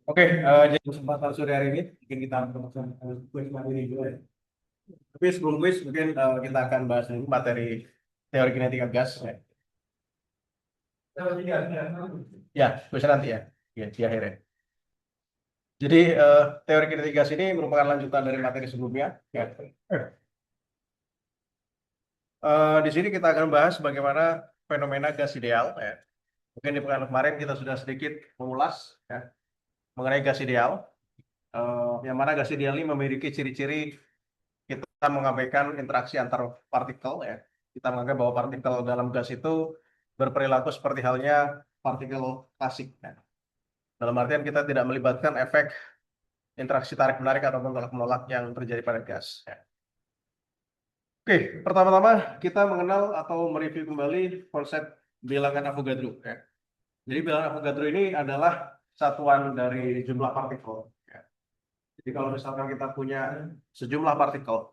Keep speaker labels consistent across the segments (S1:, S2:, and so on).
S1: Oke, jadi kesempatan sore hari ini mungkin kita lakukan kuis mandiri dulu ya. Tapi sebelum kuis mungkin kita akan bahas dulu materi teori kinetika gas. Ya, ya kuisnya nanti ya, ya di akhir ya. Jadi teori kinetika gas ini merupakan lanjutan dari materi sebelumnya. Ya. Di sini kita akan bahas bagaimana fenomena gas ideal. Ya. Mungkin di pekan kemarin kita sudah sedikit mengulas ya, mengenai gas ideal. Yang mana gas ideal ini memiliki ciri-ciri kita mengabaikan interaksi antar partikel ya. Kita menganggap bahwa partikel dalam gas itu berperilaku seperti halnya partikel klasik. Ya. Dalam artian kita tidak melibatkan efek interaksi tarik-menarik ataupun tolak-menolak yang terjadi pada gas. Ya. Oke, pertama-tama kita mengenal atau mereview kembali konsep bilangan Avogadro. Ya. Jadi bilangan Avogadro ini adalah satuan dari jumlah partikel. Ya. Jadi kalau misalkan kita punya sejumlah partikel,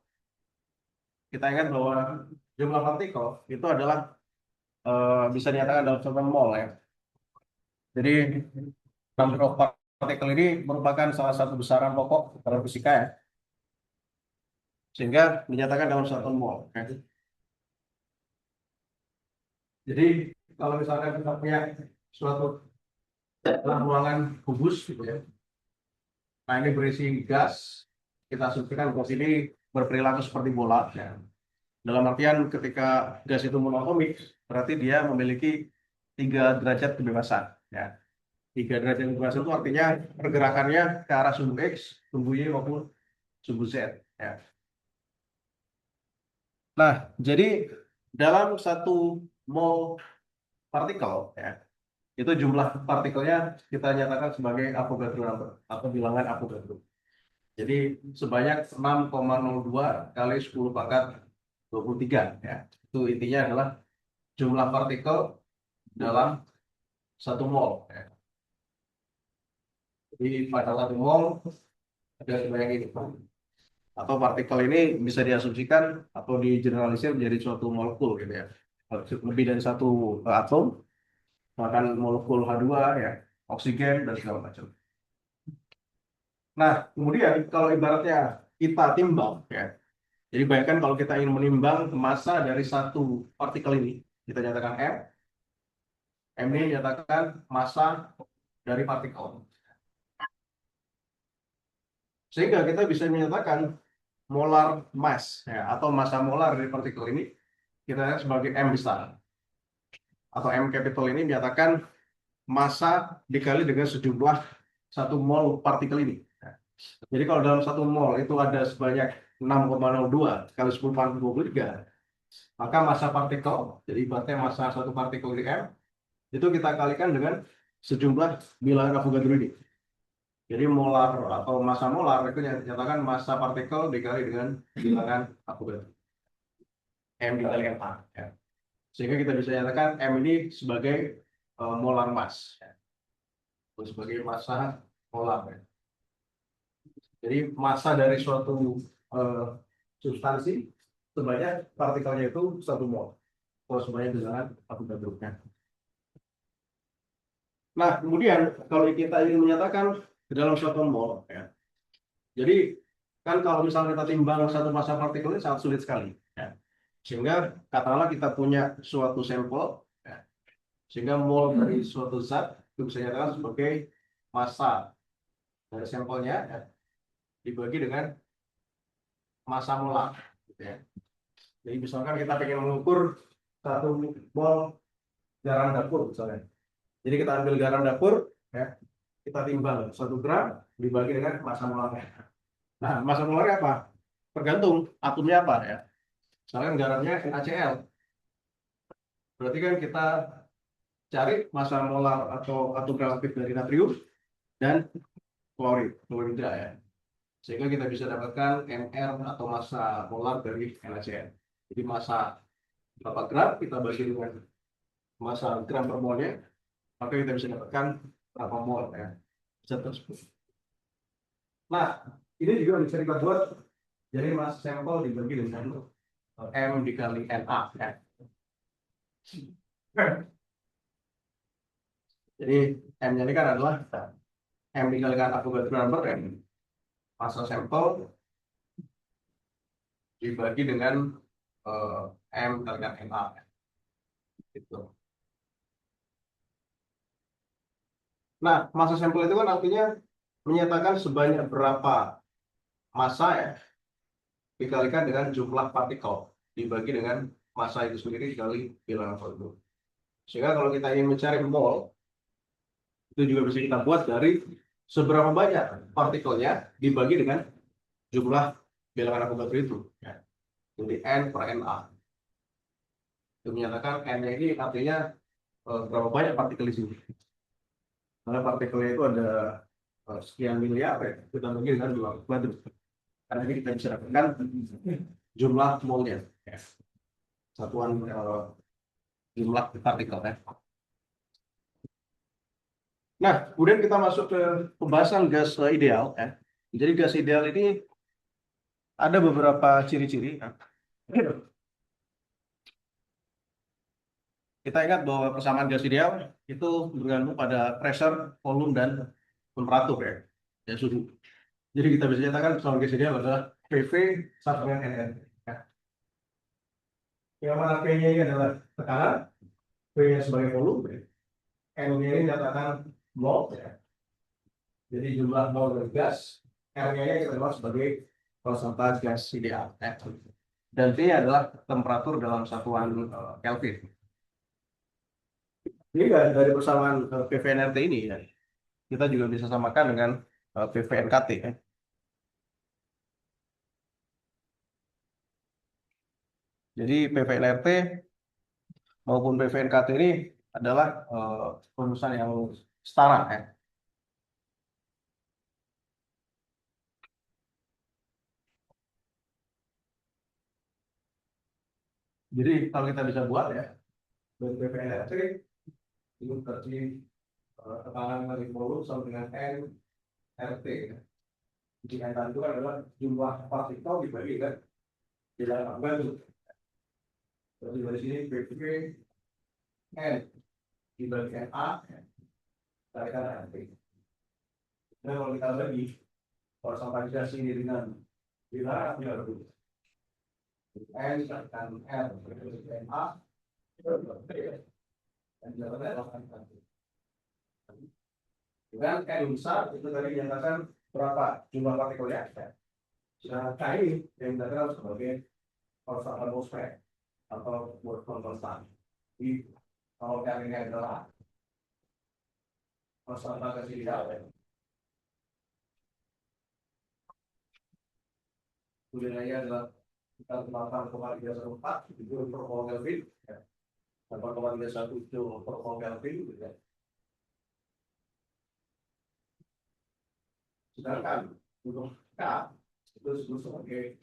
S1: kita ingat bahwa jumlah partikel itu adalah bisa dinyatakan dalam satuan mol ya. Jadi number of partikel ini merupakan salah satu besaran pokok dalam fisika ya, sehingga dinyatakan dalam satuan mol. Ya. Jadi kalau misalkan kita punya suatu ruangan kubus gitu ya, nah ini berisi gas, kita asumsikan gas ini berperilaku seperti bola ya. Dalam artian ketika gas itu monoatomik, berarti dia memiliki 3 derajat kebebasan ya. 3 derajat kebebasan itu artinya pergerakannya ke arah sumbu X, sumbu Y maupun sumbu Z ya. Nah, jadi dalam satu mol partikel ya, itu jumlah partikelnya kita nyatakan sebagai Avogadro number atau bilangan Avogadro. Jadi sebanyak 6,02 kali 10 pangkat 23 ya. Itu intinya adalah jumlah partikel dalam satu mol ya. Jadi pada satu mol ada sebanyak ini. Atau partikel ini bisa diasumsikan atau digeneralisir menjadi suatu molekul gitu ya. Lebih dari satu atom, bahkan molekul H2 ya, oksigen dan segala macam. Nah, kemudian kalau ibaratnya kita timbang ya. Jadi bayangkan kalau kita ingin menimbang massa dari satu partikel ini, kita nyatakan M. M ini nyatakan massa dari partikel. Sehingga kita bisa menyatakan molar mass ya, atau massa molar dari partikel ini kita lihat sebagai M besar atau M capital ini menyatakan massa dikali dengan sejumlah satu mol partikel ini. Jadi kalau dalam satu mol itu ada sebanyak 6,02 kali 10 pangkat 23, maka massa partikel, jadi ibaratnya massa satu partikel di M, itu kita kalikan dengan sejumlah bilangan Avogadro ini. Jadi molar atau massa molar itu nyatakan massa partikel dikali dengan bilangan Avogadro. M dikali MA. Ya. Sehingga kita bisa nyatakan M ini sebagai molar mass. Ya. Sebagai massa molar. Ya. Jadi massa dari suatu substansi sebanyak partikelnya itu 1 mol. Kalau sebanyak bilangan Avogadro. Nah, kemudian kalau kita ingin menyatakan ke dalam suatu mol, ya, jadi kan kalau misalnya kita timbang satu massa partikel ini sangat sulit sekali. Ya. Sehingga katakanlah kita punya suatu sampel, ya, sehingga mol dari suatu zat itu bisa dinyatakan sebagai massa dari sampelnya, ya, dibagi dengan massa molar. Gitu ya. Jadi misalkan kita ingin mengukur satu mol garam dapur misalnya. Jadi kita ambil garam dapur, ya, kita timbang 1 gram dibagi dengan massa molarnya. Nah, massa molarnya apa? Tergantung atomnya apa ya. Misalkan garamnya NaCl, berarti kan kita cari massa molar atau atom reaktif dari natrium dan klorida ya. Sehingga kita bisa dapatkan Mr atau massa molar dari NaCl. Jadi massa berapa gram kita bagi dengan massa gram per molnya, maka kita bisa dapatkan berapa mol ya zat tersebut. Nah, ini juga bisa kita buat jadi massa sampel dibagi dengan M dikali Na ya. Jadi M-nya ini kan adalah M dikalikan Avogadro number ya. Massa sampel dibagi dengan eh, M kalikan Na ya. Gitu. Nah, massa sampel itu kan artinya menyatakan sebanyak berapa massa ya dikalikan dengan jumlah partikel dibagi dengan massa itu sendiri dikali bilangan volume. Sehingga kalau kita ingin mencari mol, itu juga bisa kita buat dari seberapa banyak partikelnya dibagi dengan jumlah bilangan Avogadro itu. Ya. Jadi N per Na. Itu menyatakan N-nya ini artinya berapa banyak partikel di sini. Karena partikelnya itu ada sekian miliar ya, kita bagi dengan jumlah Avogadro. Karena ini kita bisa dapatkan jumlah molnya, ya. Satuan jumlah partikel ya. Nah, kemudian kita masuk ke pembahasan gas ideal ya. Jadi gas ideal ini ada beberapa ciri-ciri. Ya. Kita ingat bahwa persamaan gas ideal itu bergantung pada pressure, volume, dan temperatur ya, ya suhu. Jadi kita bisa nyatakan persamaan gas ideal adalah PV sama dengan NN. Ya. Yang mana P-nya ini adalah tekanan, V-nya sebagai volume, N-nya ini nyatakan mol, ya. Jadi jumlah mol dari gas, R-nya kita sebut sebagai persentase gas ideal. Ya. Dan T adalah temperatur dalam satuan Kelvin. Ini dari persamaan PVNRT ini ya, kita juga bisa samakan dengan PVNKT ya. Jadi PVNRT maupun PVNKT ini adalah rumusan yang setara ya. Jadi kalau kita bisa buat ya, dari PVNRT itu berarti tekanan dari volume sama dengan N RT ya. Jadi N itu adalah jumlah partikel dibagi kan di dalam Avogadro. Jadi dari sini PV N dibagi NA kalikan RT. Nah kalau kita bagi persentase ini dengan bilangan ya dulu. N kalikan R kalikan A dan jawabannya adalah dengan N besar itu tadi dinyatakan berapa jumlah partikelnya. Sedangkan K ini yang dinyatakan sebagai persentase atmosfer atau word konstan. Jadi kalau yang ini adalah persentase ideal ya. Nilainya adalah kita 8,314 itu per mol Kelvin, 8,31 joule per mol Kelvin, gitu ya. Sedangkan untuk K itu disebut sebagai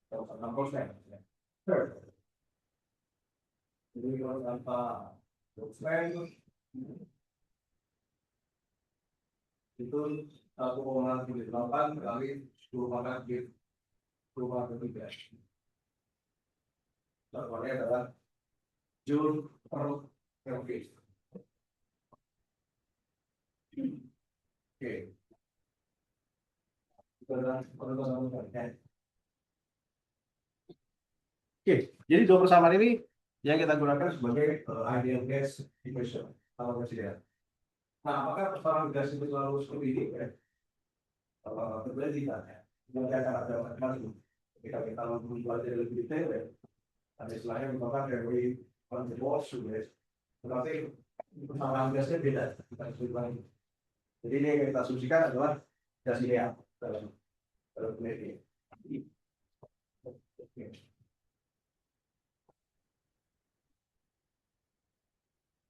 S1: 6%. Ya. Jadi kalau tanpa persen itu 1,78 kali 10 pangkat 10,3. Jawabannya adalah joule per Kelvin. Oke. Oke, jadi dua persamaan ini yang kita gunakan sebagai ideal gas equation atau gas ideal. Nah, apakah persamaan gas itu selalu seperti ini? Tentunya tidak. Nanti akan ada macam-macam. Ketika kita mempelajari lebih detail, ada istilahnya merupakan teori on the wall sudah. Tetapi persamaan gasnya beda. Jadi ini yang kita asumsikan adalah gas ideal dalam penelitian.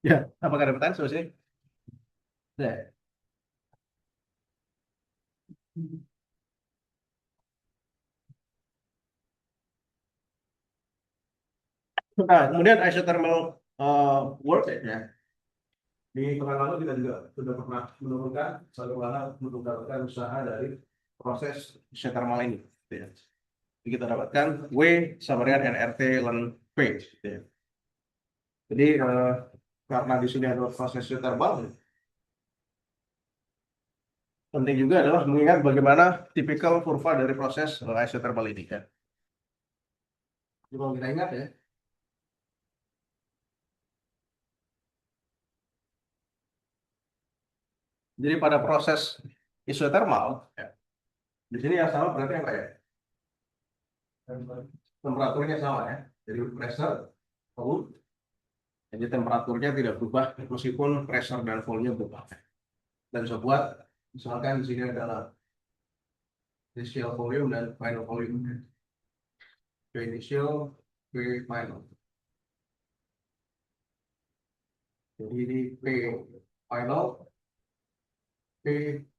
S1: Ya, apakah ada pertanyaan solusinya? Ya. Nah, kemudian isothermal work ya. Di pekan lalu kita juga sudah pernah menurunkan bagaimana mendapatkan usaha dari proses isothermal ini. Ya. Jadi kita dapatkan W sama dengan nRT ln P. Ya. Jadi karena di sini ada proses isothermal, penting juga adalah mengingat bagaimana tipikal kurva dari proses isothermal ini. Ya. Jadi kalau kita ingat ya, jadi pada proses isothermal, ya, di sini yang sama berarti apa ya? Temperaturnya sama ya. Jadi pressure, volume, jadi temperaturnya tidak berubah meskipun pressure dan volume berubah. Dan bisa buat, misalkan di sini adalah initial volume dan final volume. P initial, P final. Jadi ini P final, P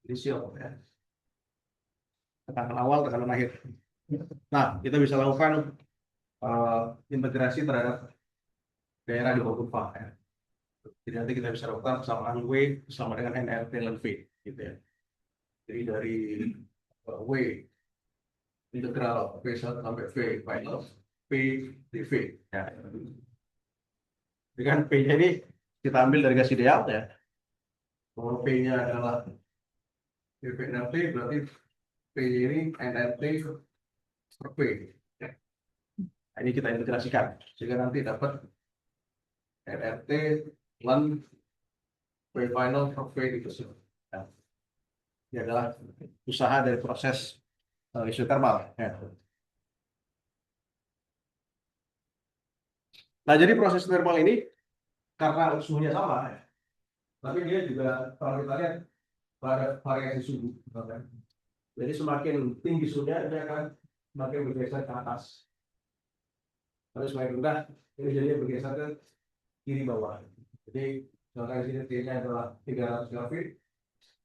S1: initial ya. Tekanan awal, tekanan akhir. Nah, kita bisa lakukan integrasi terhadap daerah di bawah kurva ya. Jadi nanti kita bisa lakukan persamaan W sama dengan nRT dan V gitu ya. Jadi dari W integral V1 sampai V final P dV ya. Dengan P-nya ini kita ambil dari gas ideal ya. Kalau P-nya adalah dV nRT berarti P ini nRT per P ya. Nah, ini kita integrasikan sehingga nanti dapat nRT ln P final per P dikasih. Nah, ini adalah usaha dari proses isothermal ya. Nah, jadi proses thermal ini karena suhunya sama ya, tapi dia juga kalau kita lihat pada variasi suhu. Jadi semakin tinggi suhunya ini akan semakin bergeser ke atas. Lalu semakin rendah ini jadi bergeser ke kiri bawah. Jadi misalkan di sini T-nya adalah 300 Kelvin,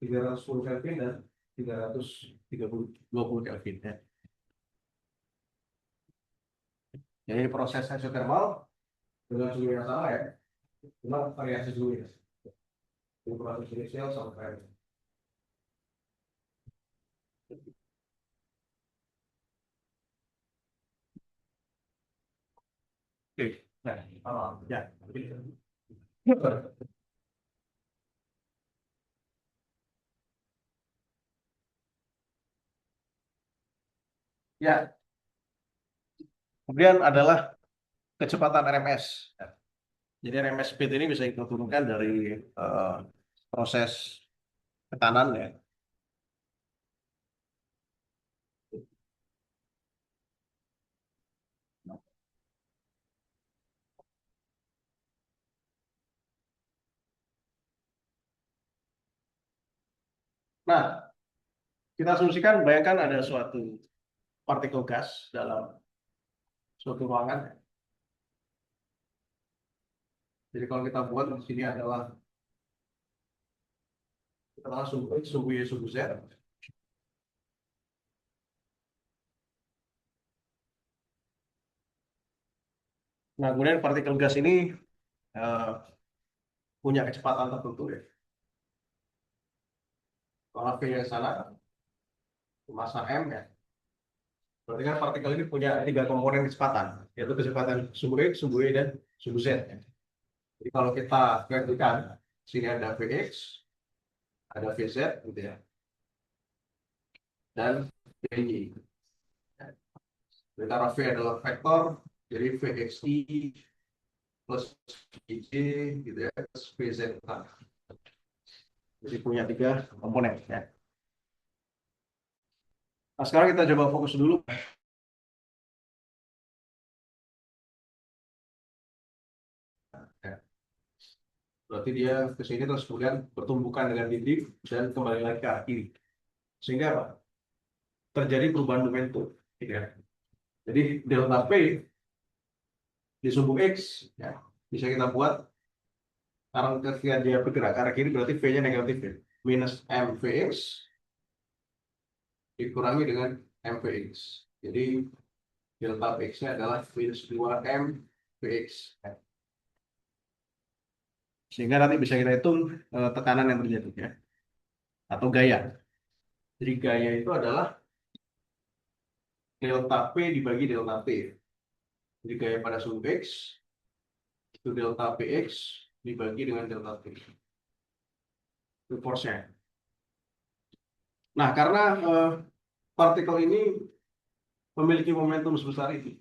S1: 310 Kelvin dan 320 Kelvin ya. Jadi proses isothermal dengan suhu yang sama ya, cuma variasi suhunya. Ini proses inisial sampai oke. Nah, ya. Ya, kemudian adalah kecepatan RMS. Jadi RMS speed ini bisa kita turunkan dari proses tekanan ya. Nah, kita asumsikan bayangkan ada suatu partikel gas dalam suatu ruangan. Jadi kalau kita buat di sini adalah suhu Y, suhu Z. Nah, kemudian partikel gas ini punya kecepatan tertentu ya. Kalau V yang sana, massa M ya. Berarti kan partikel ini punya 3 komponen kecepatan, yaitu kecepatan suhu X, suhu Y, dan suhu Z. Ya. Jadi kalau kita gantikan, sini ada Vx, ada VZ gitu ya, dan VY. Sementara V adalah vektor, jadi VXI plus VJ gitu ya, plus VZ. Jadi punya 3 komponen ya. Nah, sekarang kita coba fokus dulu. Ya. Berarti dia ke sini terus kemudian bertumbukan dengan titik dan kembali lagi ke arah kiri. Sehingga apa? Terjadi perubahan momentum. Gitu ya. Jadi delta P di sumbu X ya, bisa kita buat sekarang ketika dia bergerak ke arah kiri berarti V-nya negatif ya. Minus MVX dikurangi dengan MVX. Jadi delta X-nya adalah minus 2MVX. Sehingga nanti bisa kita hitung tekanan yang terjadi ya. Atau gaya. Jadi gaya itu adalah delta P dibagi delta T. Jadi gaya pada sumbu X itu delta PX dibagi dengan delta T. Itu force-nya. Nah, karena partikel ini memiliki momentum sebesar itu,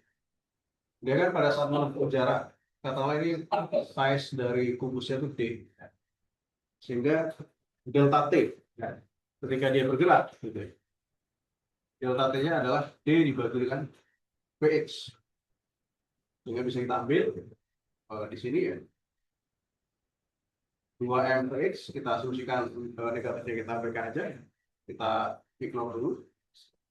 S1: dia kan pada saat menempuh jarak, katakanlah ini size dari kubusnya itu D, sehingga delta T, ya, ketika dia bergerak, gitu, delta T-nya adalah D dibagi dengan PX, sehingga bisa kita ambil di sini ya 2MX kita asumsikan negatifnya kita berikan aja, kita ignore dulu,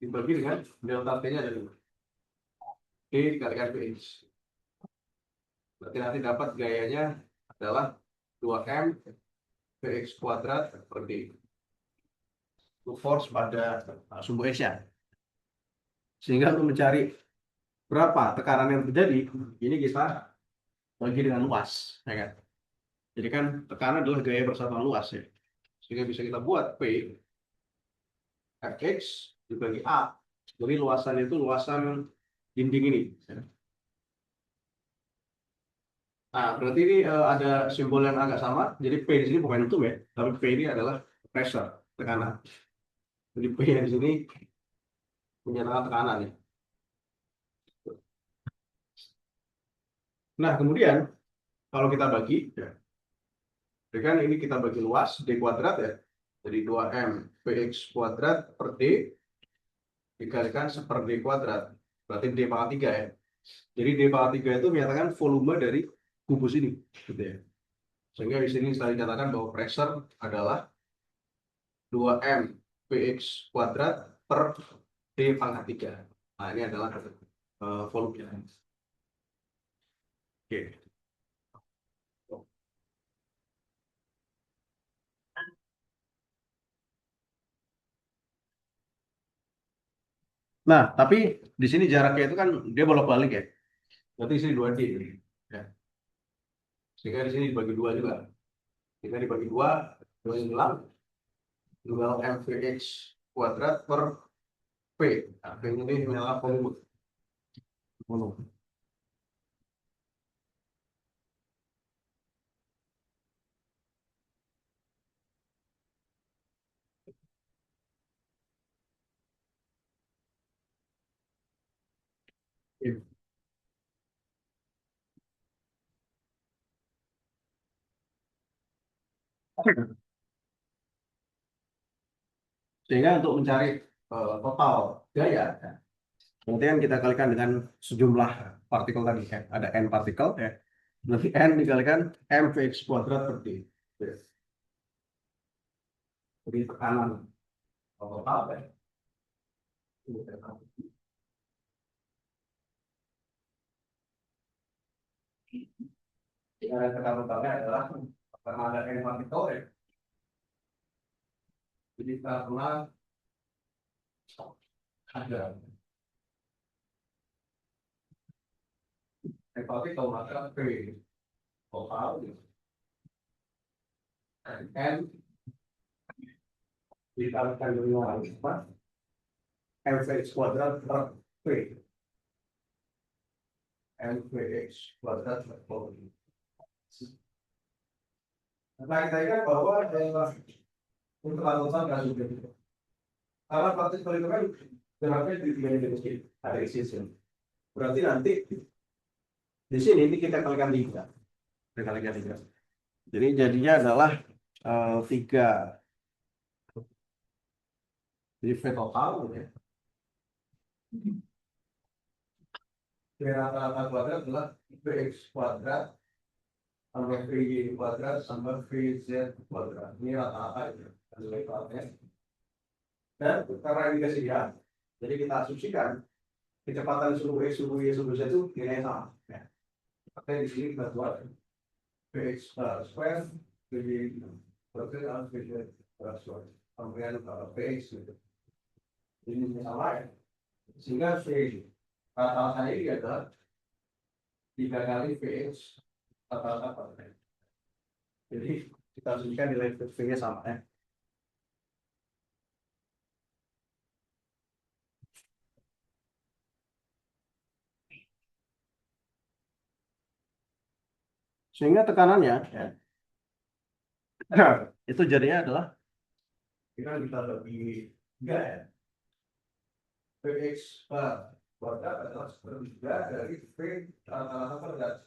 S1: dibagi dengan delta T-nya ada 2. D dikalikan PX. Berarti nanti dapat gayanya adalah 2M PX kuadrat per D. Itu force pada sumbu X ya. Sehingga untuk mencari berapa tekanan yang terjadi, ini kita bagi dengan luas. Ya kan? Jadi kan tekanan adalah gaya persatuan luas ya. Sehingga bisa kita buat P Fx dibagi A. Jadi luasan itu luasan dinding ini. Nah, berarti ini ada simbol yang agak sama. Jadi P di sini bukan momentum ya, tapi P ini adalah pressure, tekanan. Jadi P yang di sini menyatakan tekanan ya. Nah, kemudian kalau kita bagi, ya, kan ini kita bagi luas D kuadrat ya. Jadi 2M PX kuadrat per D dikalikan per D kuadrat. Berarti D pangkat 3 ya. Jadi D pangkat 3 itu menyatakan volume dari kubus ini. Gitu ya. Sehingga di sini saya dikatakan bahwa pressure adalah 2M PX kuadrat per D pangkat 3. Nah, ini adalah volumenya. Oke. Nah, tapi di sini jaraknya itu kan dia bolak-balik ya. Berarti di sini 2D. Ya. Sehingga di sini dibagi 2 juga. Sehingga dibagi 2, 2 hilang. 2MVX kuadrat per P. Nah, P ini adalah volume. Volume. Sehingga untuk mencari total gaya, kemudian kita kalikan dengan sejumlah partikel tadi ya. Ada N partikel ya. Berarti N dikalikan MVX kuadrat per D. Jadi tekanan total ya. Tekanan totalnya adalah karena ada N partikel ya. Jadi karena ada N partikel maka P total N dikalikan dengan MVX kuadrat per P. MVX kuadrat per P. Nah, kita ingat bahwa untuk alasan nggak sudah gitu. Karena praktik perhitungan geraknya di tiga dimensi, ada existence. Berarti nanti di sini ini kita kalikan tiga, kalikan tiga. Jadi jadinya adalah tiga. Jadi V total, gitu ya. V rata-rata kuadrat adalah Vx kuadrat tambah Vy kuadrat tambah Vz kuadrat. Ini rata-rata itu. Dan karena ini kesediaan, jadi kita asumsikan kecepatan suhu X, suhu Y, suhu Z itu nilai sama. Ya. Makanya di sini kita buat Vx square, Vy kuadrat, Vz square. Kemudian Vx gitu. Ini sama ya. Sehingga V rata-rata ini adalah 3 kali Vx rata-rata kuadrat. Jadi kita asumsikan nilai V-nya sama ya. Sehingga tekanannya ya, itu jadinya adalah kita bagi 3 ya. Vx kuadrat adalah sepertiga dari V rata-rata kuadrat.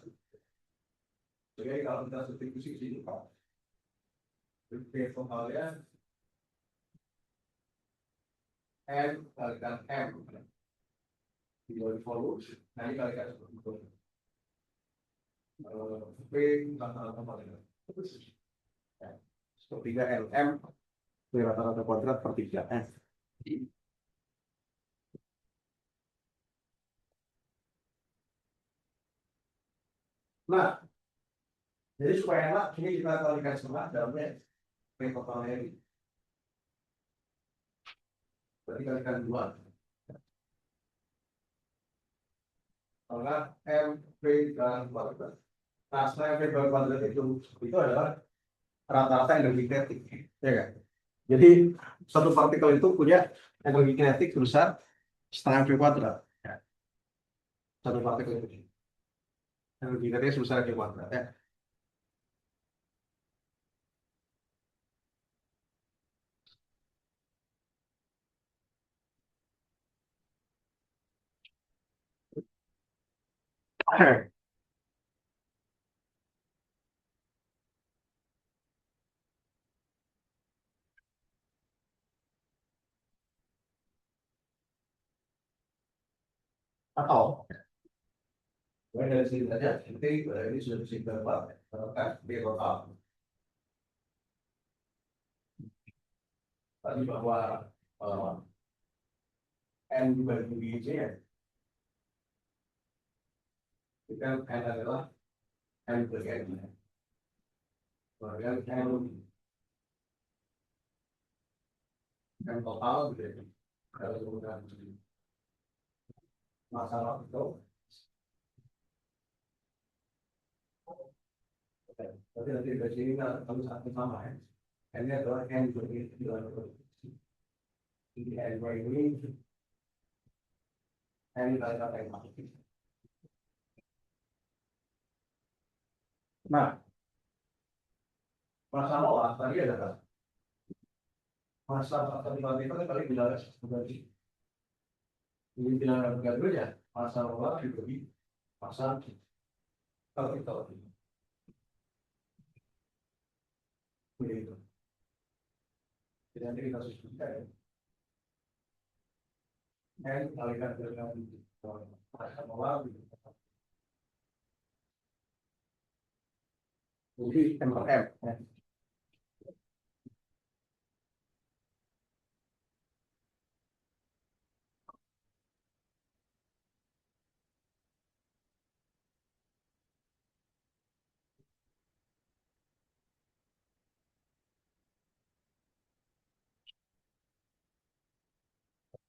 S1: Jadi kalau kita substitusi di sini Pak, V totalnya M kalikan M di volume, nah ini kalikan V rata-rata kuadrat. Sepertiga LM V rata-rata kuadrat per 3 M. Nah, jadi supaya enak, ini kita kalikan setengah dalamnya V totalnya ini. Berarti kalikan 2. Maka M V dan kuadrat. Nah, setelah M V dan kuadrat itu adalah rata-rata energi kinetik, ya kan? Jadi satu partikel itu punya energi kinetik sebesar setengah V kuadrat. Ya. Satu partikel itu energi kinetik sebesar V kuadrat. Ya. Atau dari sini saja, nanti ini sudah bisa berubah, kan dia total. Tadi bahwa N dibagi J ya, kita N adalah N bagi N. Kemudian N total gitu ya. Kalau kemudian masalah itu, tapi nanti dari sini kalau satu sama ya. N adalah N bagi ini N bagi ini N kali kata yang masuk. Nah, masalah tadi adalah masalah tadi itu kan paling jelas sebagai ini bilangan gaduh ya, masalah dibagi masalah kalau kita begitu. Jadi nanti kita susahkan ya. N kalikan dengan masalah jadi M per M. Ya.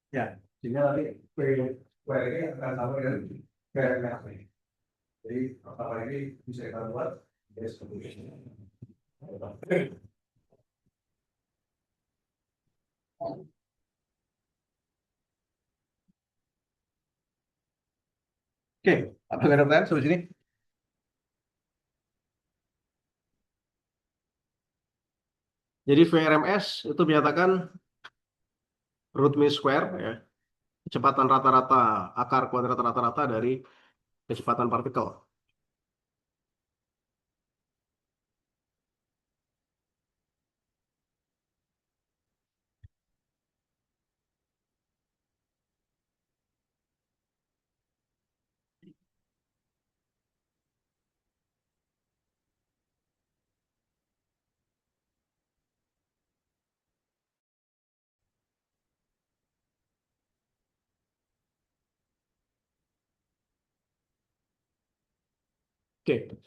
S1: Ya, sehingga nanti P ini akan sama dengan PRMF. Jadi pertama ini bisa kita buat yes kemudian. Oke, apa ada pertanyaan sampai sini? Jadi VRMS itu menyatakan root mean square, ya, kecepatan rata-rata akar kuadrat rata-rata dari kecepatan partikel. Oke.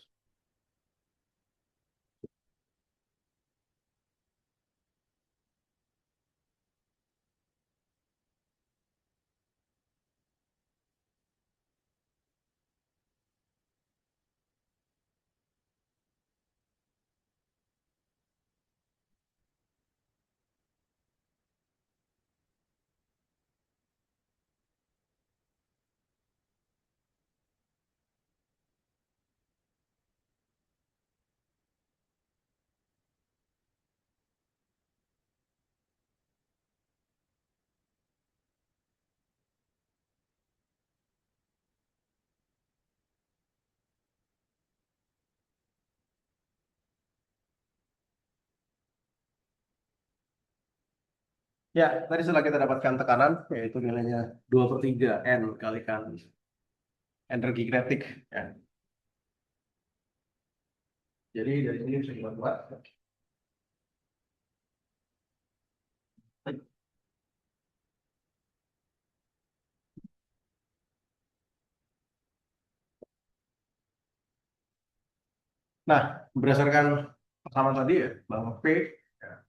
S1: Ya, tadi setelah kita dapatkan tekanan, yaitu nilainya 2/3 N kalikan energi kinetik. Ya. Jadi dari sini bisa kita buat. Nah, berdasarkan persamaan tadi ya, bahwa P, ya,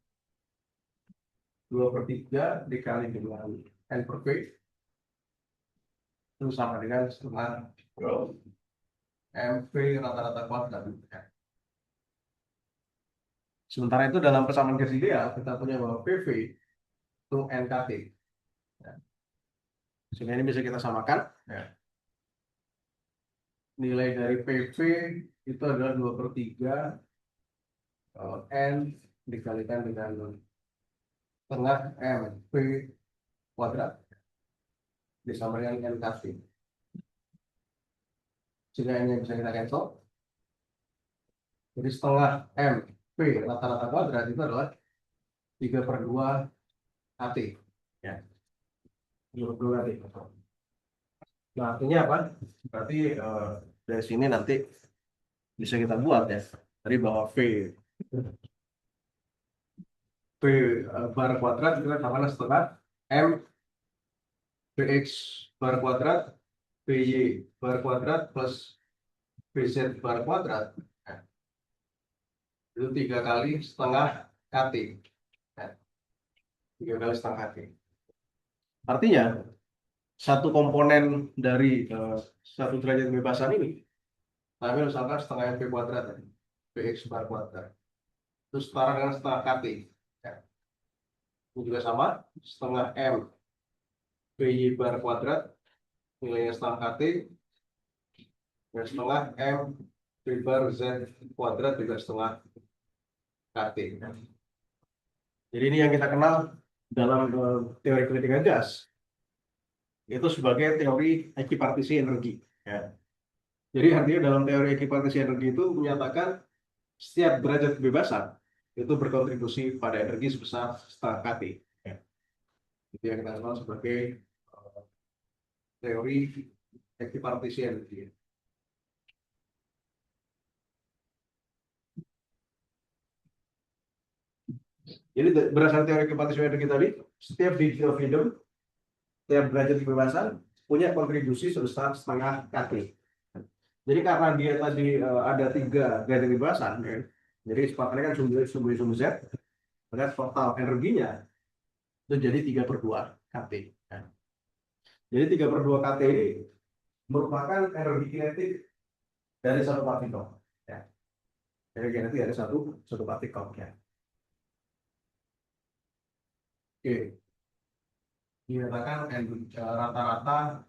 S1: 2/3 dikali dengan N per P, itu sama dengan setengah MV rata-rata kuadrat. Ya. Sementara itu dalam persamaan garis ideal, kita punya bahwa PV itu NKT. Ya. Sehingga ini bisa kita samakan. Ya. Nilai dari PV itu adalah 2/3 N dikalikan dengan setengah MV kuadrat disamakan dengan NKT. Sehingga ini bisa kita cancel. Jadi setengah MV rata-rata kuadrat itu adalah 3/2 KT. Ya, 3/2 KT. Nah, artinya apa? Berarti dari sini nanti bisa kita buat ya. Tadi bahwa V bar kuadrat itu kan sama setengah M Vx bar kuadrat Vy bar kuadrat plus Vz bar kuadrat. Nah, itu 3 kali setengah KT. Nah, 3 kali setengah KT. Artinya satu komponen dari satu derajat kebebasan ini, kami misalkan setengah mv kuadrat, Vx bar kuadrat, itu setara dengan setengah KT. Ya. Ini juga sama, setengah M Vy bar kuadrat, nilainya setengah KT, dan setengah M V bar Z kuadrat juga setengah KT. Jadi ini yang kita kenal dalam teori kelistrikan gas, itu sebagai teori ekipartisi energi. Ya. Jadi artinya dalam teori ekipartisi energi itu menyatakan setiap derajat kebebasan itu berkontribusi pada energi sebesar setengah KT. Ya. Itu yang kita kenal sebagai teori ekipartisi energi. Jadi berdasarkan teori ekipartisi energi tadi, setiap degree of freedom, setiap derajat kebebasan punya kontribusi sebesar setengah KT. Jadi karena dia tadi ada 3 derajat kebebasan, ya, jadi sepatutnya kan sumbu Z, maka total energinya itu jadi 3/2 KT. Ya. Jadi 3/2 KT ini merupakan energi kinetik dari satu partikel. Ya. Energi kinetik dari satu partikel. Ya. Oke. Dikatakan rata-rata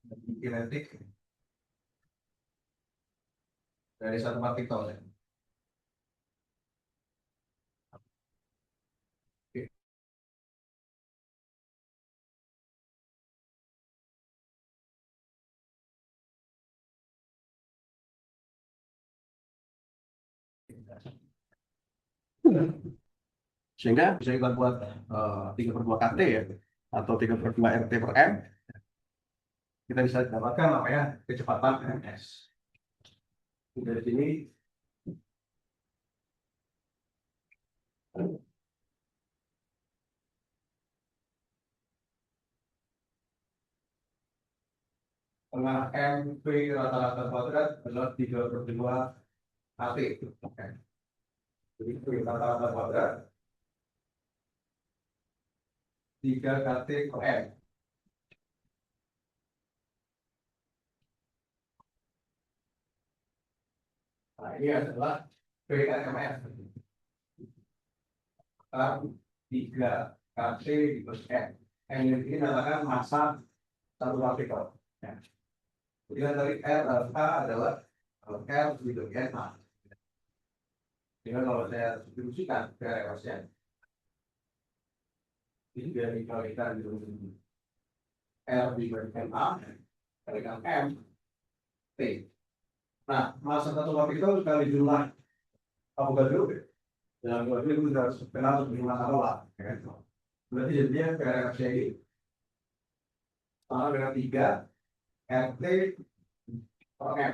S1: energi kinetik dari satu partikel. Ya. Sehingga bisa kita buat 3/2 KT ya, atau 3/2 RT per M. Kita bisa dapatkan namanya kecepatan MS. Dari sini tengah MP rata-rata kuadrat adalah 3/2 KT. Jadi V rata-rata kuadrat 3 KT per M. Nah, ini adalah PMF. 3 KT plus M. M ini adalah massa satu partikel. Ya. Kemudian dari R adalah R dibagi N. Sehingga kalau saya substitusikan ke reaksinya, ini biar dikalikan dengan R dibagi A kalikan M T. Nah, massa satu partikel kali jumlah Avogadro dalam dua itu sudah kenal sebagai massa molar. Berarti jadinya ke reaksinya ini sama dengan 3 RT per M.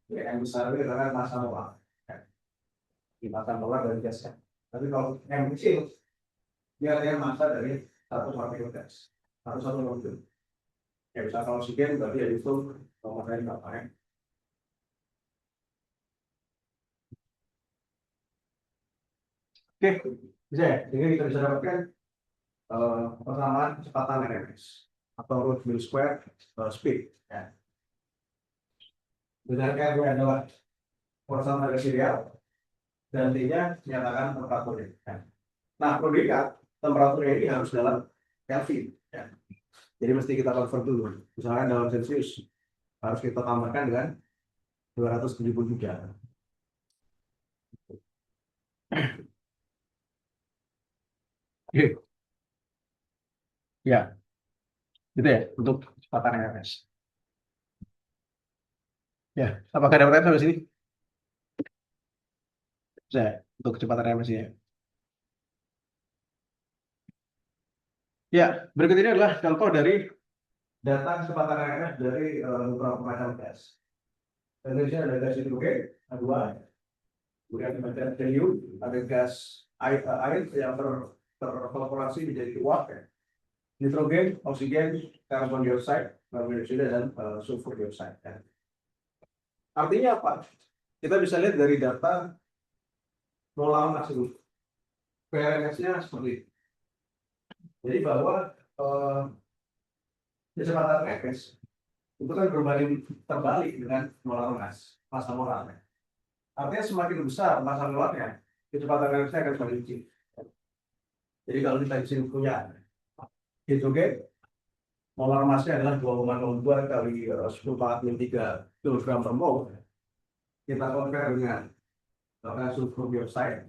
S1: Ya, M besar itu adalah massa molar. Di massa molar dari gasnya. Tapi kalau M kecil, dia ada massa dari satu partikel gas. Satu molekul. Ya, misalnya kalau oksigen berarti ya itu nomornya berapa ya? Oke, bisa ya. Jadi kita bisa dapatkan persamaan kecepatan RMS atau root mean square speed. Ya. Berdasarkan R adalah persamaan dari serial dan T-nya dinyatakan temperaturnya. Ya. Nah, predikat temperaturnya ini harus dalam Kelvin. Ya. Jadi mesti kita convert dulu. Misalkan dalam Celsius harus kita tambahkan dengan 273. Ya, gitu ya untuk kecepatan RMS. Ya, apakah ada pertanyaan sampai sini? Bisa ya, untuk kecepatan RMS ya. Ya, berikut ini adalah contoh dari data kecepatan RMS dari beberapa macam gas. Dan di sini ada gas hidrogen, A2, kemudian ada helium, ada gas air yang terkorporasi menjadi uap, ya. Nitrogen, oksigen, karbon dioksida, karbon dioksida dan sulfur dioksida. Ya. Artinya apa? Kita bisa lihat dari data molar masing PRMS-nya seperti itu. Jadi bahwa kecepatan RMS itu kan berbanding terbalik dengan molar massa molarnya. Artinya semakin besar massa molarnya, kecepatan RMS-nya akan semakin kecil. Jadi kalau kita di sini punya hidrogen, molar massnya adalah 2,02 kali 10⁻³ kilogram per mol. Kita compare dengan sulfur dioksida,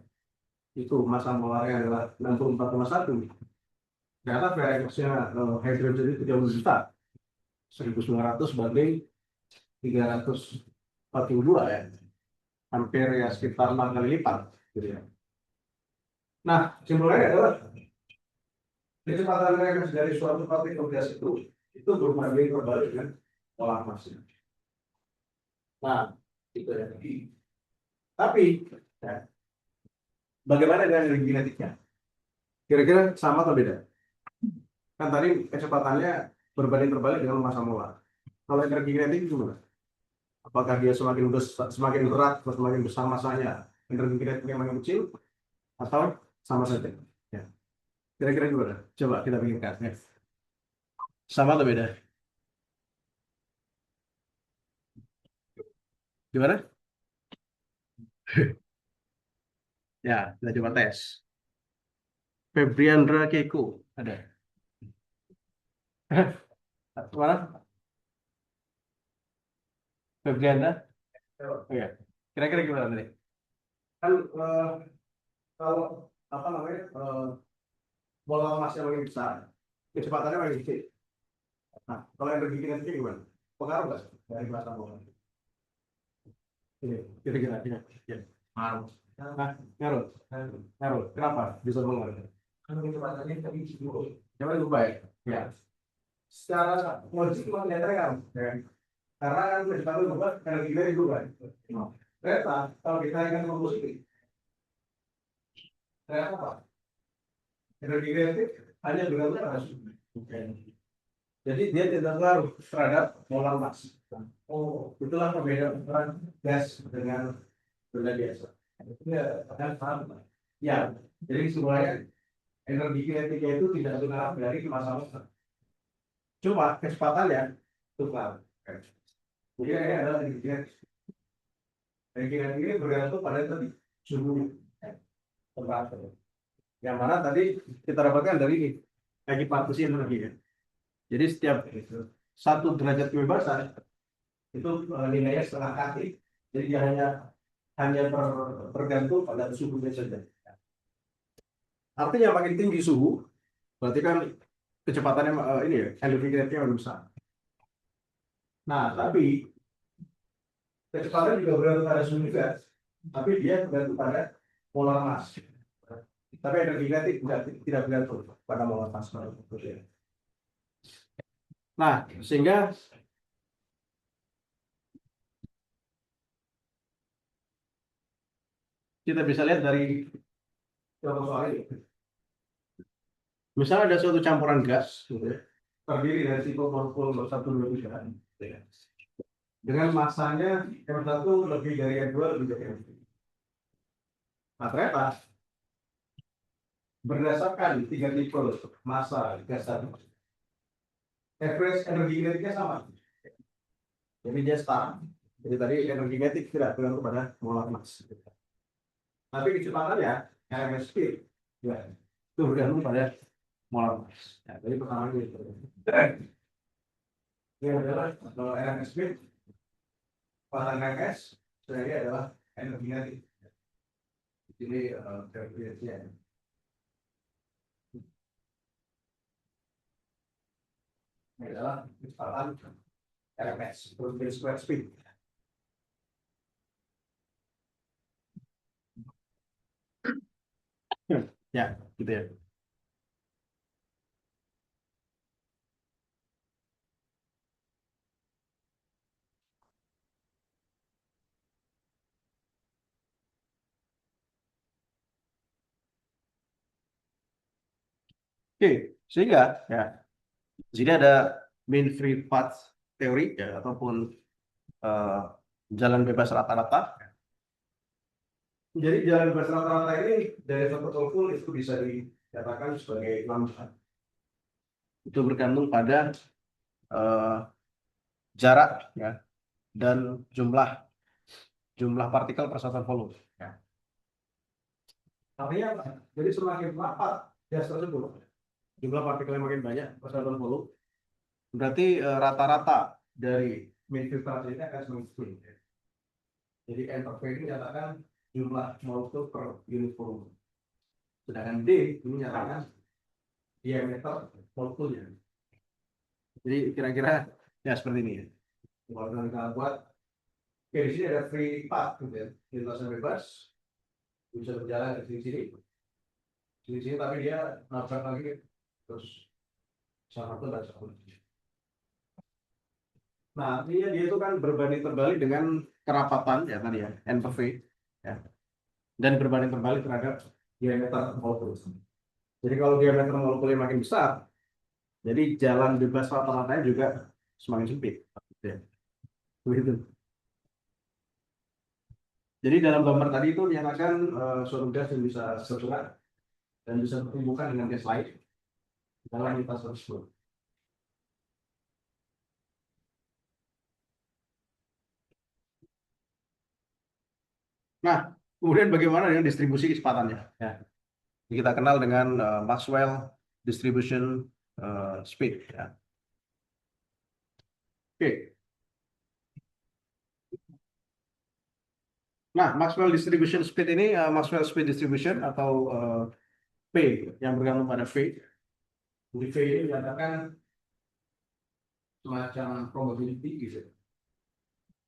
S1: itu massa molarnya adalah 64,1. Ternyata VRX-nya hidrogen itu jauh lebih besar, 1.900 banding 342 ya, hampir ya sekitar 6 kali lipat. Gitu ya. Nah, kesimpulannya adalah kecepatan RMS dari suatu partikel gas itu berbanding terbalik dengan molar massnya. Nah, itu ya. Tapi ya, bagaimana dengan energi kinetiknya? Kira-kira sama atau beda? Kan tadi kecepatannya berbanding terbalik dengan massa molar. Kalau energi kinetik gimana? Apakah dia semakin berat atau semakin besar massanya, energi kinetiknya makin kecil, atau sama saja? Ya. Kira-kira gimana? Coba kita pikirkan. Ya. Sama atau beda? Gimana? Ya, kita coba tes. Febriandra Keiko ada. Mana? Febriandra? Oh, ya. Kira-kira gimana tadi? Kan kalau apa namanya bola emasnya makin besar, kecepatannya makin kecil. Nah, kalau energi kinetiknya gimana? Pengaruh nggak dari massa bola? Ini kira-kira ya. Ngaruh. Nah, ngaruh. Ngaruh. Kenapa bisa mengaruh?
S2: Kan kecepatannya tadi dulu.
S1: Coba lebih baik. Ya. Secara logik memang kelihatannya kan. Ya. Karena kan kecepatan berubah, energi kita juga. Ternyata kalau kita ingin memusik, ternyata apa? Energi negatif hanya bergantung pada suhu. Jadi dia tidak pengaruh terhadap molar mass. Oh, itulah perbedaan antara gas dengan benda biasa. Ya, kan paham? Ya, jadi sebenarnya energi kinetika itu tidak bergerak dari massa-massa. Cuma kecepatannya itu pengaruh. Jadi ini adalah energi kinetik. Energi kinetik ini bergantung pada tadi suhu temperatur. Yang mana tadi kita dapatkan dari ini, ekipartisi energi ya. Jadi setiap 1 derajat kebebasan itu nilainya setengah kaki. Jadi dia hanya bergantung pada suhunya saja. Artinya makin tinggi suhu, berarti kan kecepatannya ini ya, energi kinetiknya lebih besar. Nah, tapi kecepatan juga bergantung pada suhu juga, tapi dia bergantung pada molar mass. Tapi energi kinetik tidak bergantung pada molar mass. Nah, sehingga kita bisa lihat dari contoh soal ini. Misalnya ada suatu campuran gas, gitu ya, terdiri dari tipe molekul 1, 2, 3, gitu ya, dengan masanya M1 lebih dari M2 lebih dari M3. Nah, ternyata berdasarkan 3 tipe massa gas tadi, average energi kinetiknya sama. Jadi dia setara. Jadi tadi energi kinetik tidak bergantung pada molar mass. Tapi kecepatannya, RMS speed, ya, itu bergantung pada molar mass. Ya, jadi pertama itu. Ini adalah RMS speed, kecepatan RMS, ini adalah energi kinetik. Jadi ya. Ini adalah kecepatan RMS, Routine Square Speed. Ya, gitu ya. Oke, sehingga ya, jadi ada mean free path teori ya, ataupun eh, jalan bebas rata-rata. Jadi jalan bebas rata-rata ini dari satu molekul itu bisa dikatakan sebagai lambda. Itu bergantung pada eh, jarak ya dan jumlah partikel per satuan volume. Ya. Artinya apa? Jadi semakin rapat gas tersebut, jumlah partikel yang makin banyak per satuan volume, berarti rata-rata dari mean filtrasi ini akan semakin kecil. Jadi N per V ini menyatakan jumlah molekul per unit volume. Sedangkan D ini menyatakan diameter molekulnya. Jadi kira-kira ya seperti ini ya. Kalau kita buat, oke, di sini ada free path, gitu ya, lintasan bebas, bisa berjalan dari sini, tapi dia nabrak lagi, terus satu dan satu. Nah, artinya dia itu kan berbanding terbalik dengan kerapatan ya tadi ya, N per V, ya, dan berbanding terbalik terhadap diameter molekul. Jadi kalau diameter molekulnya makin besar, jadi jalan bebas rata-ratanya juga semakin sempit. Ya. Begitu. Jadi dalam gambar tadi itu dinyatakan suatu gas yang bisa saturan dan bisa berhubungan dengan gas lain dalam lintas tersebut. Nah, kemudian bagaimana dengan distribusi kecepatannya? Ya. Kita kenal dengan Maxwell distribution speed. Ya. Oke. Nah, Maxwell distribution speed ini Maxwell speed distribution atau P yang bergantung pada V. Jadi V ini menyatakan semacam probability gitu.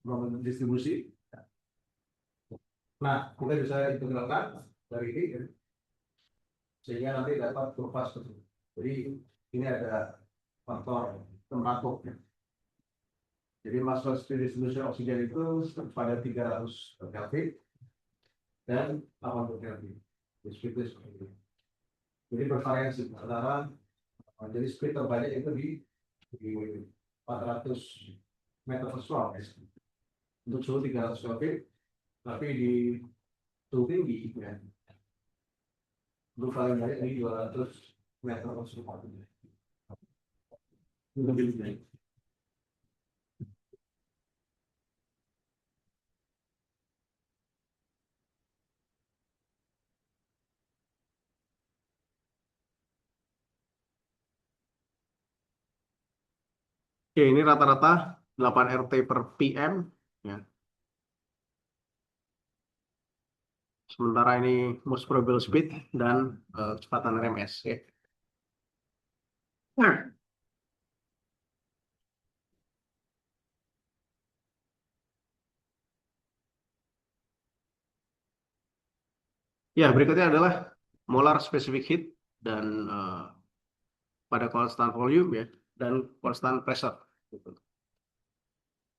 S1: Probability distribusi. Nah, kita bisa integralkan dari ini ya, sehingga nanti dapat kurva seperti ini. Jadi ini ada faktor temperatur. Ya. Jadi mass distribution oksigen itu pada 300 Kelvin dan 80 Kelvin. Seperti itu. Jadi bervariasi antara jadi speed terbanyak itu di 400 meter per square untuk suhu 300 Kelvin, tapi di suhu tinggi ya, untuk paling banyak di 200 meter per square. Lebih baik. Oke, ini rata-rata 8 RT per PM ya. Sementara ini most probable speed dan kecepatan RMS ya. Nah, ya berikutnya adalah molar specific heat dan pada constant volume ya dan constant pressure gitu.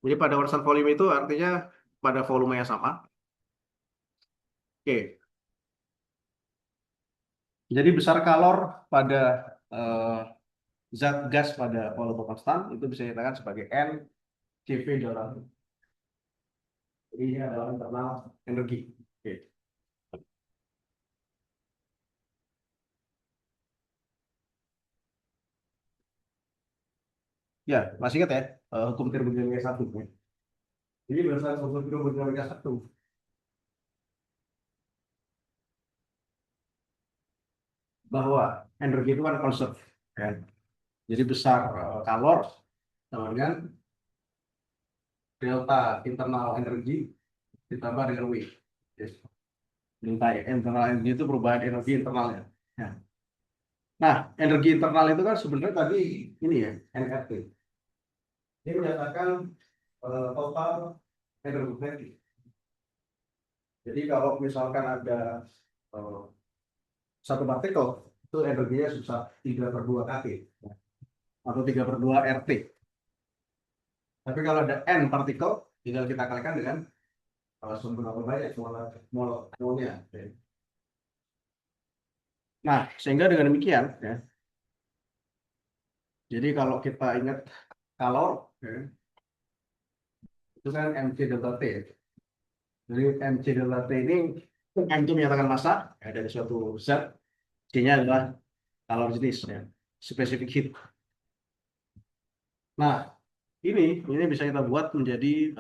S1: Jadi pada constant volume itu artinya pada volume yang sama. Oke. Jadi besar kalor pada eh, zat gas pada volume konstan itu bisa dikatakan sebagai N CV dalam. Jadi ini adalah internal energi. Oke. Ya, masih ingat ya hukum termodinamika satu. Ya. Jadi berdasarkan hukum termodinamika satu bahwa energi itu kan konserv. Ya. Jadi besar kalor sama dengan delta internal energi ditambah dengan W. Yes. Delta internal energi itu perubahan energi internalnya. Ya. Nah, energi internal itu kan sebenarnya tadi ini ya, NRT. Ini menyatakan total energi. Jadi kalau misalkan ada eh, satu partikel, itu energinya susah 3/2 kT ya, atau 3/2 RT. Tapi kalau ada N partikel, tinggal kita kalikan dengan seberapa banyak molnya. Ya. Nah, sehingga dengan demikian, ya, jadi kalau kita ingat kalor, ya, itu kan mc delta T. Jadi mc delta T ini M itu menyatakan massa ya, dari suatu zat, C-nya adalah kalor jenis, ya, specific heat. Nah, ini bisa kita buat menjadi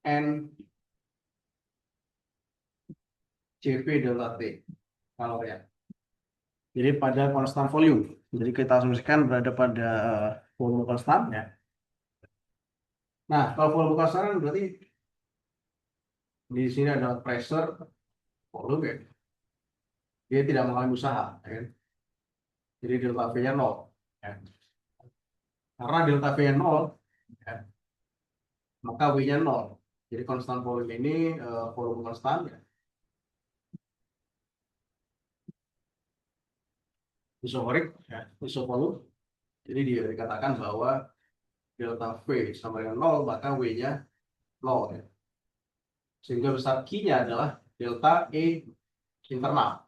S1: N CV delta T kalor ya. Jadi pada konstan volume. Jadi kita asumsikan berada pada volume konstan ya. Nah, kalau volume konstan kan berarti di sini ada pressure volume ya. Dia tidak mengalami usaha, ya kan? Jadi delta V-nya 0. Ya. Karena delta V-nya 0, ya, maka W-nya 0. Jadi konstan volume ini volume konstan ya. Isokorik, ya, isovolume. Jadi dia dikatakan bahwa delta V sama dengan 0, maka W-nya 0. Ya. Sehingga besar Q-nya adalah delta E internal.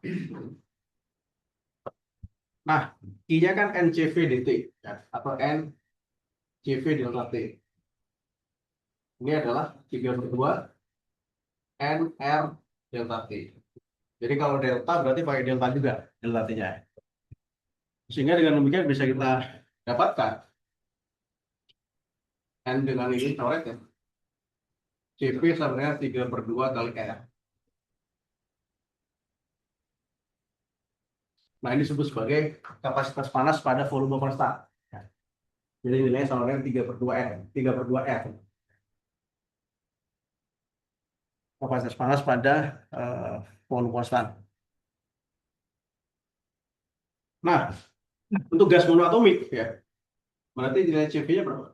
S1: Nah, I-nya kan NCV dt, ya, atau NCV delta T. Ini adalah 3/2 NR delta T. Jadi kalau delta berarti pakai delta juga, delta T-nya. Sehingga dengan demikian bisa kita dapatkan N dengan ini coret ya. CP sama dengan 3/2 kali R. Nah, ini disebut sebagai kapasitas panas pada volume konstan. Ya. Jadi nilainya sama dengan 3/2 R. 3/2 R. Kapasitas panas pada volume konstan. Nah, untuk gas monoatomik ya, berarti nilai CV-nya berapa?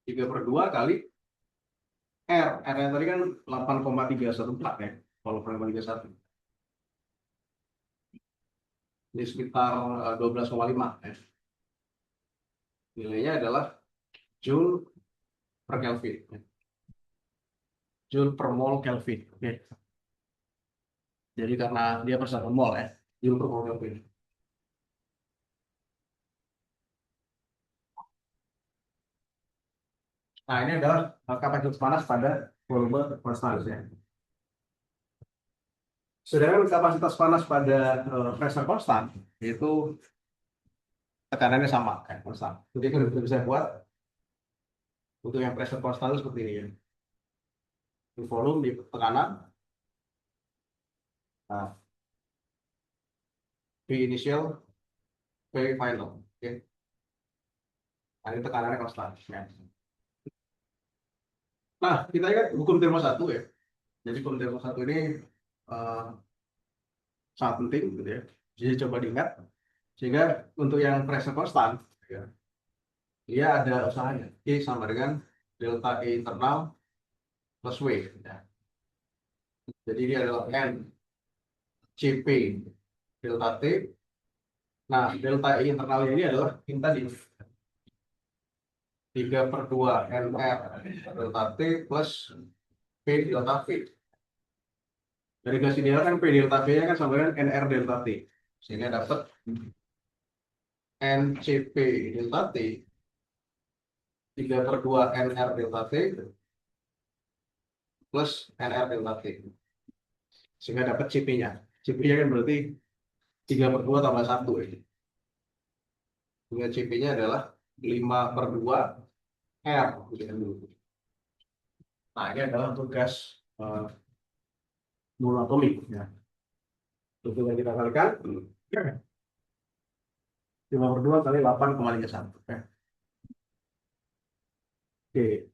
S1: 3/2 kali R-nya tadi kan 8,314 ya, kalau 8,31. Ini sekitar 12,5 ya. Nilainya adalah Joule per Kelvin, ya. Joule per mol Kelvin. Oke. Jadi karena dia persatuan mol ya, Joule per mol Kelvin. Nah, ini adalah kapasitas panas pada volume konstan ya. Sedangkan kapasitas panas pada pressure konstan itu tekanannya sama kan, konstan. Jadi kita bisa buat untuk yang pressure konstan itu seperti ini ya. Di volume, di tekanan, nah, V initial, V final. Oke. Nah, ini tekanannya konstan. Ya. Nah, kita ingat hukum termostat ya. Jadi hukum termostat ini eh, sangat penting gitu ya. Jadi coba diingat. Sehingga untuk yang pressure konstan, ya, dia ada usahanya. I sama dengan delta E internal plus W. Ya. Jadi dia adalah N CP delta T. Nah, delta E internalnya ini adalah yang tadi 3/2 NR delta T plus P delta V. Dari gas ideal kan P delta V-nya kan sama dengan NR delta T. Sehingga dapat NCP delta T 3/2 NR delta T plus NR delta T. Sehingga dapat CP-nya. CP-nya kan berarti 3/2 tambah 1 ya. Sehingga CP-nya adalah 5/2 R. Nah, ini adalah untuk gas monoatomik. Ya. Untuk yang kita kalikan 5/2 kali 8,31. Ya. Oke.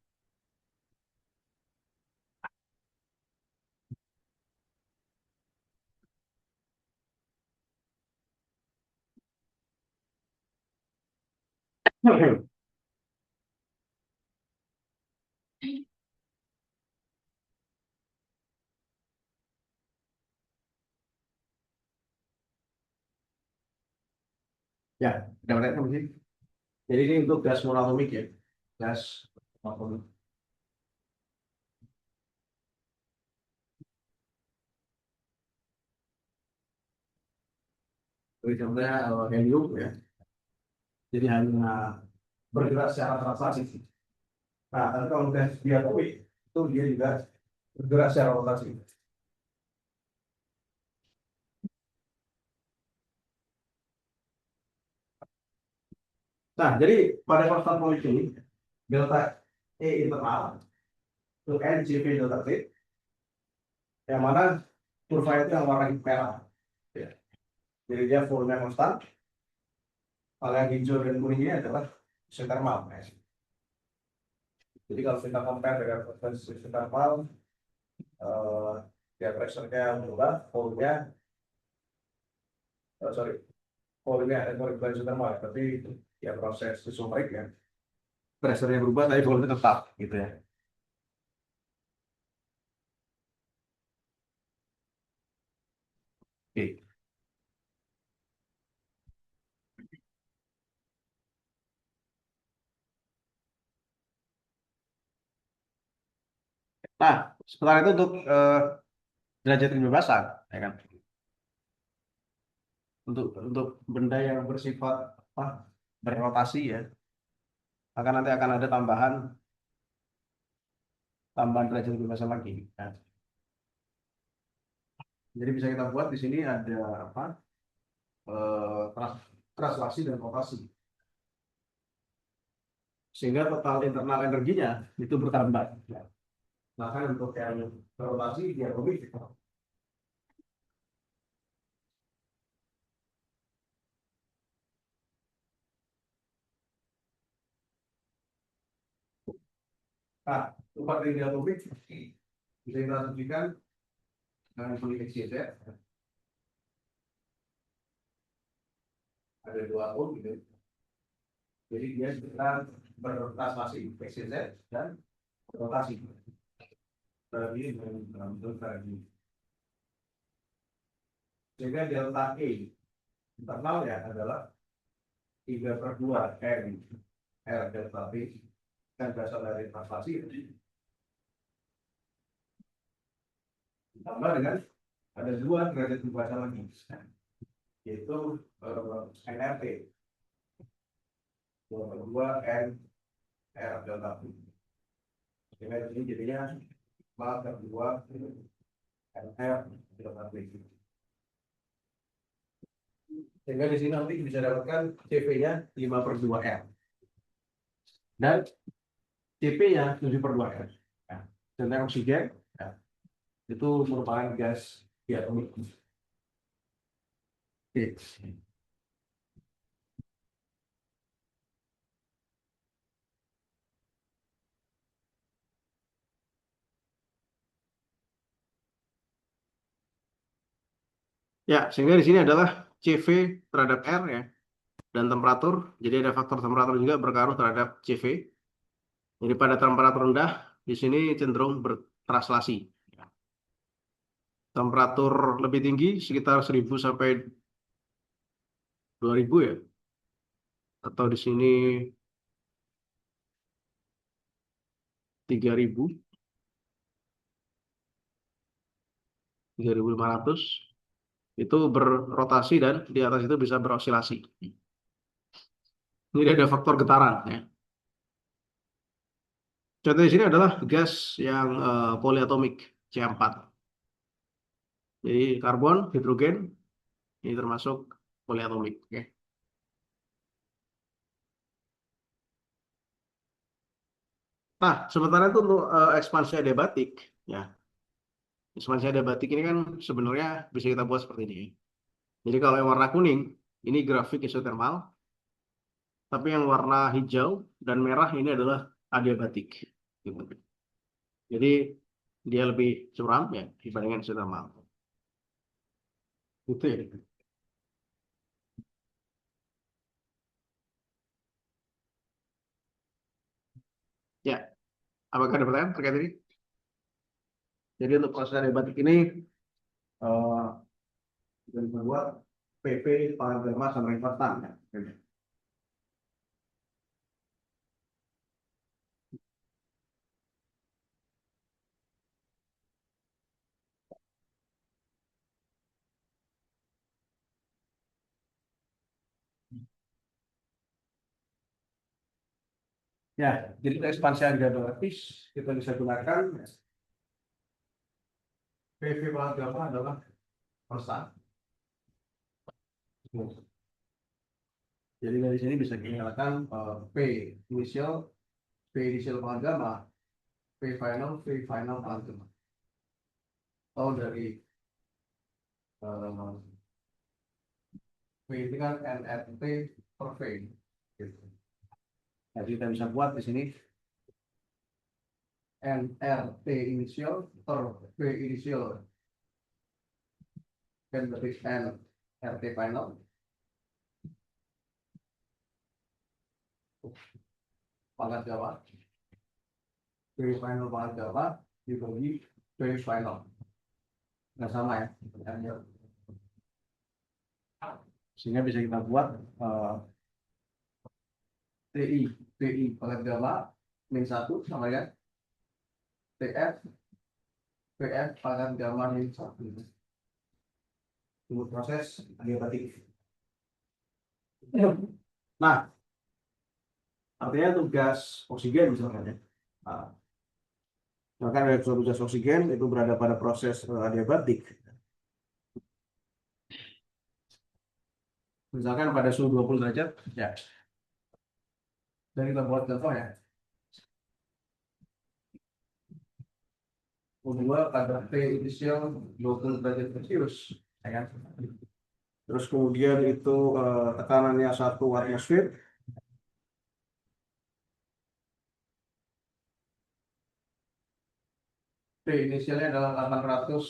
S1: Ya, udah melihat kan sih. Jadi ini untuk gas monoatomik ya. Gas monoatomik. Jadi contohnya helium ya. Jadi hanya bergerak secara translasi. Nah, tapi kalau gas diatomik itu dia juga bergerak secara rotasi. Nah, jadi pada konstan molekyul ini delta E internal itu NCP delta T, yang mana kurva itu yang warna merah. Ya. Jadi dia volume konstan. Kalau yang hijau dan kuning ini adalah isotermal. Ya. Jadi kalau kita compare dengan frekuensi isotermal, eh, ya pressure-nya berubah, volume-nya, sorry, volume-nya ada bukan isotermal, tapi ya proses isomerik ya. Pressure-nya berubah, tapi volume tetap gitu ya. Oke. Nah, setelah itu untuk derajat kebebasan, ya kan? Untuk benda yang bersifat apa, berrotasi ya, akan ada tambahan derajat kebebasan lagi. Nah, jadi bisa kita buat di sini ada apa? Translasi dan rotasi. Sehingga total internal energinya itu bertambah. Bahkan untuk yang rotasi dia lebih. Nah, tempat energi atomik bisa kita asumsikan dengan kondisi Z, ada dua atom gitu. Jadi dia sekitar bertranslasi PCZ dan rotasi. tadi tadi. Sehingga delta E internal ya adalah 3/2 M R delta P yang berasal dari translasi ditambah dengan ada dua derajat pembaca lagi, yaitu NRT 2/2 N R delta P. Sehingga ini jadinya 4/2 N R delta P. Sehingga di sini nanti bisa dapatkan CV-nya 5/2 R dan CP-nya 7/2 R. Nah, tentang oksigen ya, itu merupakan gas diatomik. Oke. Ya, sehingga di sini adalah CV terhadap R ya, dan temperatur. Jadi ada faktor temperatur juga berpengaruh terhadap CV. Jadi pada temperatur rendah di sini cenderung bertranslasi. Temperatur lebih tinggi sekitar 1000 sampai 2000 ya. Atau di sini 3000, 3500 itu berrotasi dan di atas itu bisa berosilasi. Ini ada faktor getaran ya. Contoh di sini adalah gas yang poliatomik C4. Jadi karbon, hidrogen ini termasuk poliatomik. Ya. Nah, sementara itu untuk ekspansi adiabatik, ya, ekspansi adiabatik ini kan sebenarnya bisa kita buat seperti ini. Jadi kalau yang warna kuning ini grafik isotermal, tapi yang warna hijau dan merah ini adalah adiabatik. Gitu. Jadi dia lebih curam ya dibandingkan isotermal. Gitu ya. Ya, apakah ada pertanyaan terkait ini? Jadi untuk proses adiabatik ini kita bisa buat PP paragrama sama invertan ya. Ya, jadi untuk ekspansi adiabatis kita bisa gunakan PV paragrama adalah persan. Jadi dari sini bisa dinyalakan initial, P initial paragrama, P final paragrama. Atau dari P ini kan NRT per V. Gitu. Jadi kita bisa buat di sini NRT initial per V initial dan dari NRT final pangkat Jawa, V final pangkat Jawa dibagi V final. Nggak sama ya. Sehingga bisa kita buat TI pangkat Jawa min 1 sama ya TF PF pangkat Jawa min 1. Untuk proses adiabatik. Nah, artinya untuk gas oksigen misalkan ya. Nah, maka dari suatu gas oksigen itu berada pada proses adiabatik. Misalkan pada suhu 20 derajat, ya. Dan kita buat contoh ya. Kedua kadar T inisial 20 derajat Celcius, ya kan? Terus kemudian itu tekanannya 1 atmosfer. T inisialnya adalah 800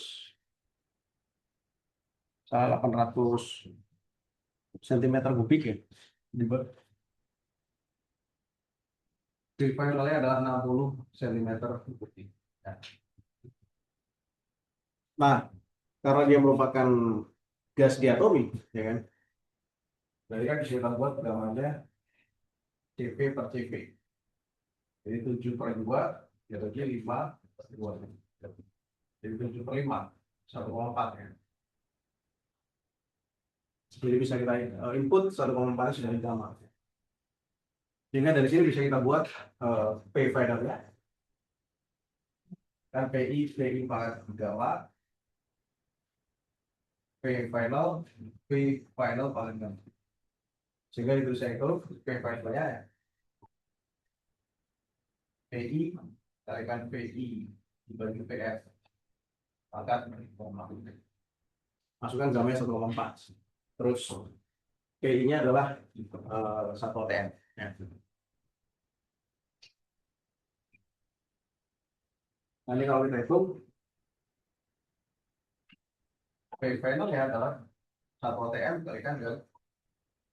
S1: cm kubik ya. Di finalnya adalah 60 cm kubik. Ya. Nah, karena dia merupakan gas diatomi, ya kan? Berarti kan bisa kita buat gambarnya CV per CV. Jadi 7 per 2, jatuhnya 5 per 2. Jadi 7 per 5, 1,4 ya. Jadi bisa kita input 1,4 sudah di gambar. Sehingga dari sini bisa kita buat P finalnya. Kan PI pangkat 3 watt, P final paling 6. Sehingga ditulisnya itu P finalnya ya. PI kalikan PI dibagi PF pangkat 0,6. Masukkan gambarnya 1,4. Terus PI-nya adalah 1 ATM. Ya. Nanti kalau kita hitung, P final ya adalah 1 ATM kalikan dengan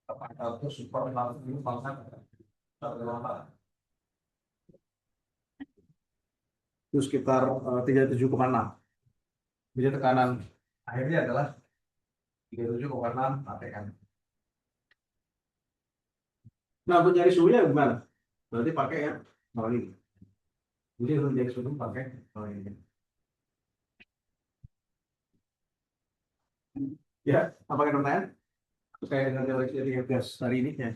S1: 400 super 60 pangkat 1,4. Itu sekitar 37,6. Jadi tekanan akhirnya adalah 37,6 ATM. Nah, untuk nyari suhunya gimana? Berarti pakai ya nol ini. Jadi untuk nyari suhu pakai nol ini. Ya, apa yang pertanyaan? Terkait dengan teori gas hari ini ya.